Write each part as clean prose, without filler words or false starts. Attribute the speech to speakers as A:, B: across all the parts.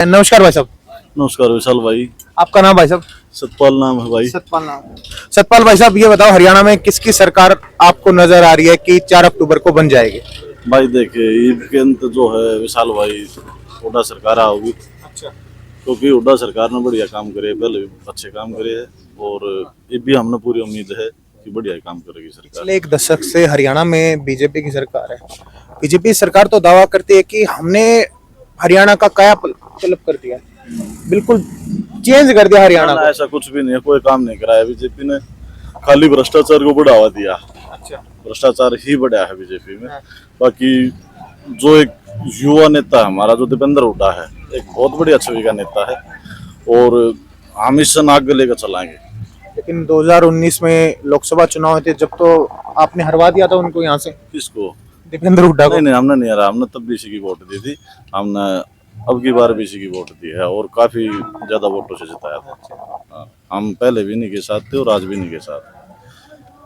A: नमस्कार भाई साहब।
B: नमस्कार विशाल भाई।
A: आपका नाम भाई साहब?
B: सतपाल नाम है भाई।
A: सतपाल नाम। सतपाल भाई साहब, ये बताओ हरियाणा में किसकी सरकार आपको नजर आ रही है कि 4 अक्टूबर को बन जाएगी?
B: भाई देखिए, ईद के अंत जो है विशाल भाई हुड्डा सरकार होगी।
A: अच्छा।
B: क्योंकि हुड्डा सरकार ने बढ़िया काम करे, पहले भी अच्छे काम करे है और ये भी हमने पूरी उम्मीद है कि बढ़िया काम करेगी सरकार।
A: पिछले एक दशक से हरियाणा में बीजेपी की सरकार है। बीजेपी सरकार तो दावा करती है कि हमने हरियाणा का कायापलट कर दिया, बिल्कुल चेंज कर दिया हरियाणा को।
B: ऐसा कुछ भी नहीं है, कोई काम नहीं कराया बीजेपी ने, खाली भ्रष्टाचार को बढ़ावा दिया।
A: अच्छा।
B: भ्रष्टाचार ही बढ़ा है बीजेपी में। बाकी जो एक युवा नेता हमारा जो दीपेंद्र हुड्डा है, एक बहुत बढ़िया छवि का नेता है और हम मिशन आगे लेकर चलाएंगे।
A: लेकिन 2019 में लोकसभा चुनाव थे, जब तो आपने हरवा दिया था उनको यहाँ से।
B: किसको?
A: दीपेंद्र हुड्डा को।
B: नहीं, हमने नहीं हरा, हमने तब बीसी की वोट दी थी। हमने अब की बार बीसी की वोट दी है और काफी ज्यादा वोटों से जिताया था। हाँ, हम पहले भी नहीं के साथ थे और आज भी नहीं के साथ।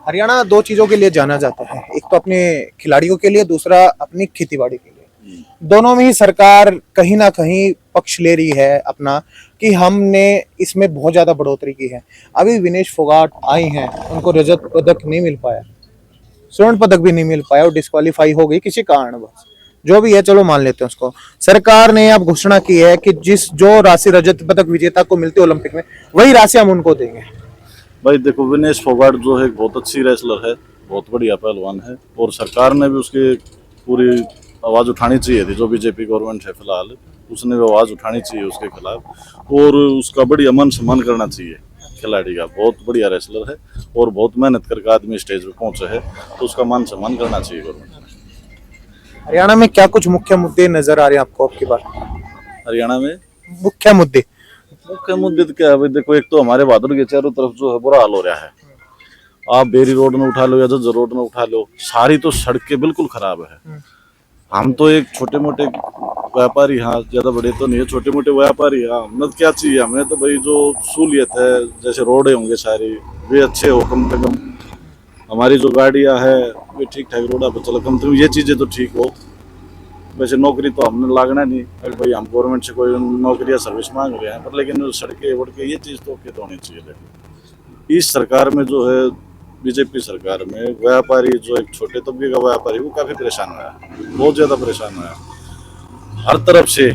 A: हरियाणा दो चीजों के लिए जाना जाता है, एक तो अपने खिलाड़ियों के लिए, दूसरा अपनी खेतीबाड़ी के लिए। दोनों में ही सरकार कहीं ना कहीं पक्ष ले रही है अपना कि हमने इसमें बहुत ज्यादा बढ़ोतरी की है। अभी विनेश फोगाट आई हैं, उनको रजत पदक नहीं मिल पाया, स्वर्ण पदक भी नहीं मिल पाया और डिस्क्वालीफाई हो गई किसी कारण बस। जो भी है चलो मान लेते हैं उसको। सरकार ने अब घोषणा की है कि जो राशि रजत पदक विजेता को मिलती है ओलंपिक में, वही राशि हम उनको देंगे।
B: भाई देखो, विनेश फोगाट जो है बहुत अच्छी रेसलर है, बहुत बढ़िया पहलवान है और सरकार ने भी उसके पूरी आवाज उठानी चाहिए थी। जो बीजेपी गवर्नमेंट है फिलहाल, उसने भी आवाज उठानी चाहिए उसके खिलाफ और उसका बढ़िया मान सम्मान करना चाहिए। खिलाड़ी का बहुत बढ़िया रेसलर है और बहुत मेहनत करके आदमी स्टेज पे पहुंचे है, तो उसका मान सम्मान करना चाहिए गवर्नमेंट।
A: हरियाणा में क्या कुछ मुख्य मुद्दे नजर आ रहे हैं आपको आपकी बार?
B: हरियाणा में
A: मुख्य मुद्दे
B: तो क्या है भाई? देखो, एक तो हमारे बहादुर के चारों तरफ जो है बुरा हाल हो रहा है। आप बेरी रोड में उठा लो या जज्जर रोड में उठा लो, सारी तो सड़कें बिल्कुल खराब है। हम तो एक छोटे मोटे व्यापारी, हाँ ज्यादा बड़े तो नहीं है, छोटे मोटे व्यापारी। हाँ, हमें क्या चाहिए? हमें तो भाई जो सहूलियत है, जैसे रोडे होंगे सारी वे अच्छे हो, कम से कम हमारी जो गाड़ियां है वे ठीक ठाक रोडा पर चलो, कम से कम ये चीजें तो ठीक हो। वैसे नौकरी तो हमने लागना नहीं अगर भाई हम गवर्नमेंट से कोई नौकरी या सर्विस मांग रहे हैं, पर लेकिन सड़कें वड़के ये चीज तो क्या होनी चाहिए। लेकिन इस सरकार में जो है, बीजेपी सरकार में, व्यापारी जो एक छोटे तबके का व्यापारी वो काफी परेशान हुआ है, बहुत ज्यादा परेशान हुआ है हर तरफ से,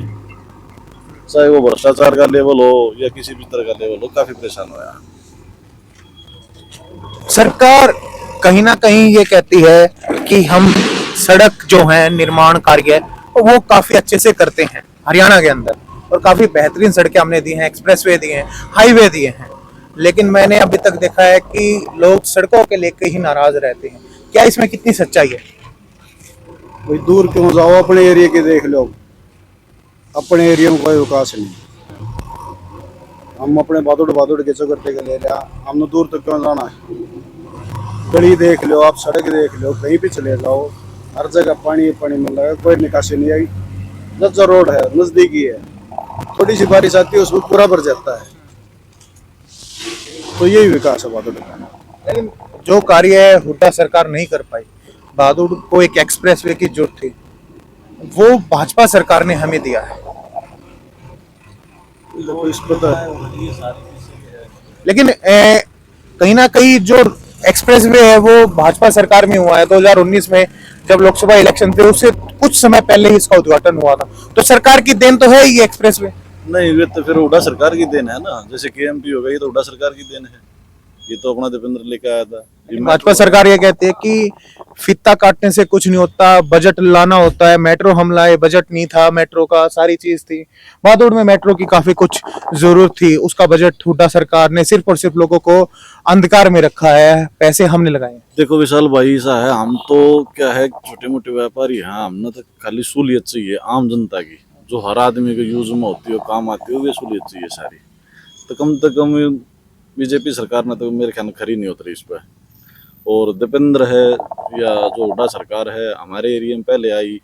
B: चाहे वो भ्रष्टाचार का लेवल हो या किसी भी तरह का लेवल हो, काफी परेशान हुआ है।
A: सरकार कहीं ना कहीं ये कहती है कि हम सड़क जो है निर्माण कार्य वो काफी अच्छे से करते हैं हरियाणा के अंदर, और काफी बेहतरीन सड़कें हमने दी हैं, एक्सप्रेसवे दिए हैं, हाईवे दिए हैं। लेकिन मैंने अभी तक देखा है कि लोग सड़कों के लेकर ही नाराज रहते हैं। क्या इसमें कितनी सच्चाई है?
C: कोई दूर क्यों जाओ, अपने एरिया के देख लो। अपने एरिया में कोई विकास नहीं। हम अपने बादुड़ के चौकट्टे के ले लिया, हमने दूर तक क्यों जाना है? गली देख लो, आप सड़क देख लो, कहीं भी चले जाओ, हर जगह पानी पानी मिल रहा है, कोई निकासी नहीं आई। जज्जर रोड है, नजदीकी है, थोड़ी सी बारिश आती है उसमें पूरा भर जाता है। तो यही विकास है बादुड़ का।
A: लेकिन जो कार्य हुड्डा सरकार नहीं कर पाई, बहादुर को एक एक्सप्रेसवे की जरूरत थी, वो भाजपा सरकार ने हमें दिया है।
C: इस पर
A: लेकिन कहीं ना कहीं जो एक्सप्रेसवे है वो भाजपा सरकार में हुआ है। 2019 में जब लोकसभा इलेक्शन थे, उससे कुछ समय पहले ही इसका उद्घाटन हुआ था। तो सरकार की देन तो है ये एक्सप्रेसवे।
B: नहीं, वे तो फिर हुड्डा सरकार की देन है ना। जैसे केएमपी हो गई, तो हुड्डा सरकार की देन है। ये तो अपना दीपेंद्र लेके आया था।
A: भाजपा सरकार ये कहती है कि फीता काटने से कुछ नहीं होता, बजट लाना होता है। मेट्रो हम लाए, बजट नहीं था मेट्रो का, सारी चीज थी। बहादुर में मेट्रो की काफी कुछ जरूरत थी, उसका बजट हुड्डा सरकार ने सिर्फ और सिर्फ लोगों को अंधकार में रखा है, पैसे हमने लगाए।
B: देखो विशाल भाई, ऐसा है, हम तो क्या है छोटे मोटे व्यापारी हैं, हमने तो खाली सहूलियत चाहिए आम जनता की, जो हर आदमी के यूज में होती है, काम आती है, वे सहूलियत चाहिए सारी। तो कम बीजेपी सरकार ने तो मेरे ख्याल में खरी नहीं उतरी इस पर। और दीपेंद्र है या जो हुड्डा सरकार है, हमारे एरिया में पहले आई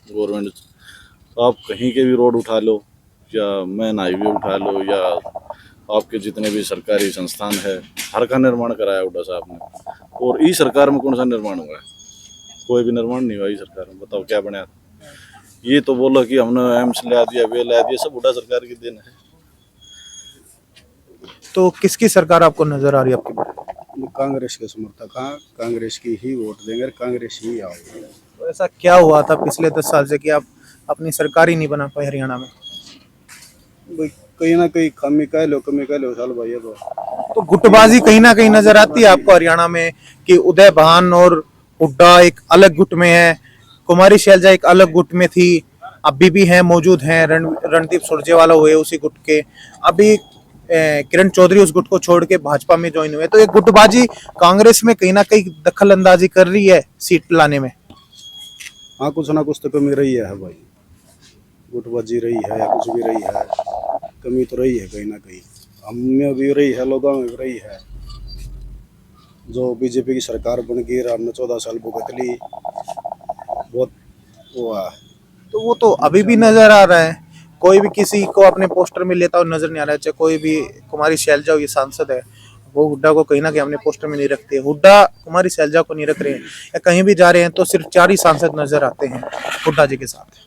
B: गवर्नमेंट, तो आप कहीं के भी रोड उठा लो या मेन हाईवे उठा लो या आपके जितने भी सरकारी संस्थान है, हर का निर्माण कराया हुड्डा साहब ने। और इस सरकार में कौन सा निर्माण हुआ है? कोई भी निर्माण नहीं हुआ इस सरकार में। बताओ क्या बनाया? ये तो बोलो कि हमने एम्स ला दिया, वे ला दिया, सब हुड्डा सरकार की देन है।
A: तो किसकी सरकार आपको नजर आ रही है आपकी बार?
C: कांग्रेस के समर्थक हाँ, कांग्रेस की ही वोट देंगे, कांग्रेस ही आओगे।
A: तो ऐसा क्या हुआ था पिछले 10 साल से कि आप अपनी सरकार ही नहीं बना पाए हरियाणा में?
C: भाई कहीं ना कहीं कमी कह लो साल भाई।
A: तो गुटबाजी कहीं ना कहीं नजर आती है आपको हरियाणा में कि उदय भान और हुड्डा एक अलग गुट में है, कुमारी शैलजा एक अलग गुट में थी, अभी भी हैं, मौजूद हैं, रणदीप सुरजेवाला हुए उसी गुट के, अभी किरण चौधरी उस गुट को छोड़ के भाजपा में ज्वाइन हुए। तो ये गुटबाजी कांग्रेस में कहीं ना कहीं दखल अंदाजी कर रही है सीट लाने में।
C: हाँ कुछ ना कुछ तो कमी रही है भाई, गुटबाजी रही है या कुछ भी रही है, कमी तो रही है कहीं ना कहीं, हम में भी रही है, लोगों में भी रही है। जो बीजेपी की सरकार बन गई, हमने 14 साल भुगत ली, बहुत हुआ।
A: तो वो तो अभी भी नजर आ रहा है, कोई भी किसी को अपने पोस्टर में लेता हुआ नजर नहीं आ रहा है, चाहे कोई भी, कुमारी शैलजा ये सांसद है, वो हुड्डा को कहीं ना कहीं अपने पोस्टर में नहीं रखते, हुड्डा कुमारी शैलजा को नहीं रख रहे हैं, या कहीं भी जा रहे हैं तो सिर्फ 4 ही सांसद नजर आते हैं हुड्डा जी के साथ।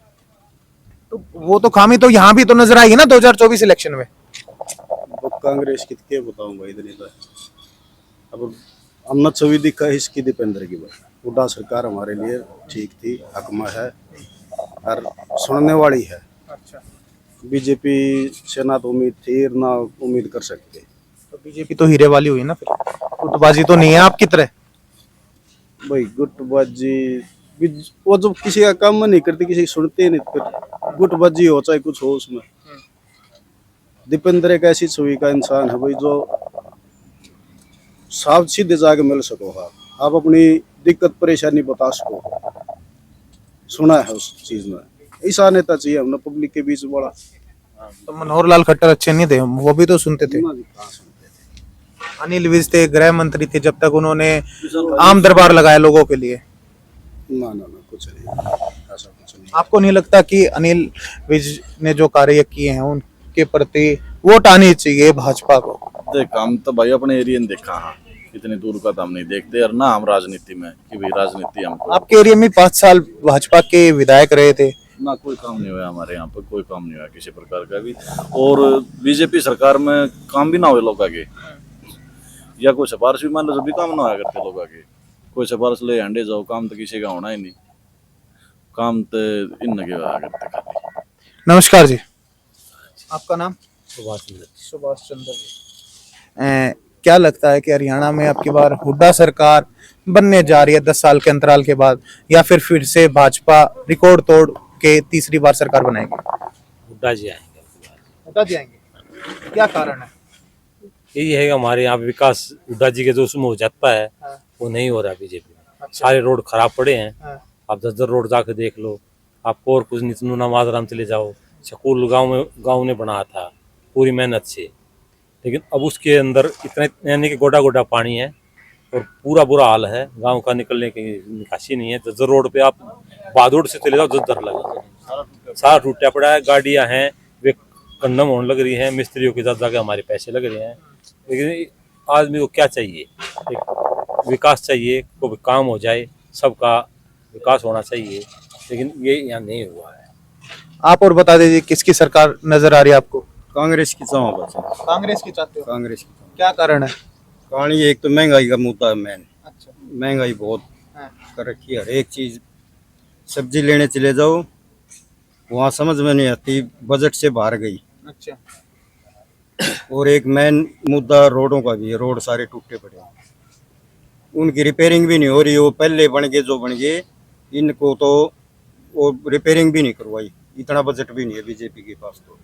A: तो वो तो खामी तो यहाँ भी तो नजर आएगी ना 2024 इलेक्शन में।
C: अब कांग्रेस की क्या बताऊं भाई, इतनी तो अब हमने छवि दिखा है इसकी दीपेंद्र की भाई। हुड्डा सरकार हमारे लिए ठीक थी, हकमा है और सुनने वाली है।
A: अच्छा,
C: बीजेपी से ना तो उम्मीद थी ना उम्मीद कर सकते।
A: तो बीजेपी तो हीरे वाली हुई ना, फिर गुटबाजी तो नहीं है आपकी तरह।
C: भाई गुटबाजी वो जो किसी का काम नहीं करती, किसी की सुनते नहीं, फिर गुटबाजी हो चाहे कुछ हो उसमें। दीपेंद्र एक ऐसी छवि का इंसान है भाई जो साफ सीधे जाके मिल सको, आप अपनी दिक्कत परेशानी बता सको, सुना है उस चीज में। ऐसा नेता चाहिए हमने पब्लिक के बीच बड़ा।
A: तो मनोहर लाल खट्टर अच्छे नहीं थे, वो भी तो सुनते थे। अनिल विज थे, गृह मंत्री थे, जब तक उन्होंने आम दरबार लगाया लोगों के लिए।
C: ना कुछ नहीं, ऐसा कुछ नहीं।
A: आपको नहीं लगता कि अनिल विज ने जो कार्य किए हैं उनके प्रति वोट आनी चाहिए भाजपा को?
B: देख हम तो भाई अपने एरिया में देखा, हाँ इतनी दूर का तो हम नहीं देखते, और ना हम राजनीति में कि भाई राजनीति हमको।
A: आपके एरिया में 5 साल भाजपा के विधायक रहे थे,
B: ना कोई काम नहीं हुआ हमारे यहाँ पर, कोई काम नहीं हुआ किसी प्रकार का भी। और बीजेपी सरकार में काम भी ना हुए लोग आगे, या कोई सिफारिश भी मान लो, जब भी काम ना हुआ करते लोग आगे। कोई सिफारिश ले हंडे जाओ, काम तो किसी का होना ही नहीं, काम तो इन के हुआ करते खाली।
A: नमस्कार जी, आपका नाम?
C: सुभाष चंद्र।
A: सुभाष चंद्र जी। क्या लगता है कि हरियाणा में अब की बार हुड्डा सरकार बनने जा रही है 10 साल के अंतराल के बाद, या फिर से भाजपा रिकॉर्ड तोड़ के तीसरी बार सरकार बनाएगी?
D: हुड्डा जी आएंगे।
A: हुड्डा जी आएंगे, क्या कारण है?
D: यही है कि हमारे यहाँ पे विकास हुड्डा जी के जो उसमें हो जाता है, वो नहीं हो रहा बीजेपी में। सारे रोड खराब पड़े हैं, आप 10 रोड जाके देख लो। आपको और कुछ नहीं, नमाजराम चले जाओ, स्कूल गांव ने बनाया था पूरी मेहनत से, लेकिन अब उसके अंदर इतना यानी कि गोडा गोडा पानी है और पूरा बुरा हाल है। गांव का निकलने की निकासी नहीं है। 10 रोड पे आप बादुड़ से चले जाओ, 10 लगा, सारा टूटा पड़ा है। गाड़ियां हैं वे कंडम होने लग रही हैं, मिस्त्रियों के साथ जाके हमारे पैसे लग रहे हैं। लेकिन आदमी को क्या चाहिए? एक विकास चाहिए, कोई काम हो जाए, सबका विकास होना चाहिए, लेकिन ये यहाँ नहीं हुआ है।
A: आप और बता दीजिए किसकी सरकार नजर आ रही है आपको?
C: कांग्रेस की चाह बस,
A: कांग्रेस की चाहते हो?
C: कांग्रेस की।
A: क्या कारण है?
C: कहानी एक तो महंगाई का मुद्दा है मेन।
A: अच्छा,
C: महंगाई बहुत
A: हाँ।
C: कर रखी है, हर एक चीज। सब्जी लेने चले जाओ, वहाँ समझ में नहीं आती, बजट से बाहर गई।
A: अच्छा,
C: और एक मेन मुद्दा रोडों का भी है, रोड सारे टूटे पड़े हैं, उनकी रिपेयरिंग भी नहीं हो रही। वो पहले बन गए जो बन गए, इनको तो वो रिपेयरिंग भी नहीं करवाई। इतना बजट भी नहीं है बीजेपी के पास तो।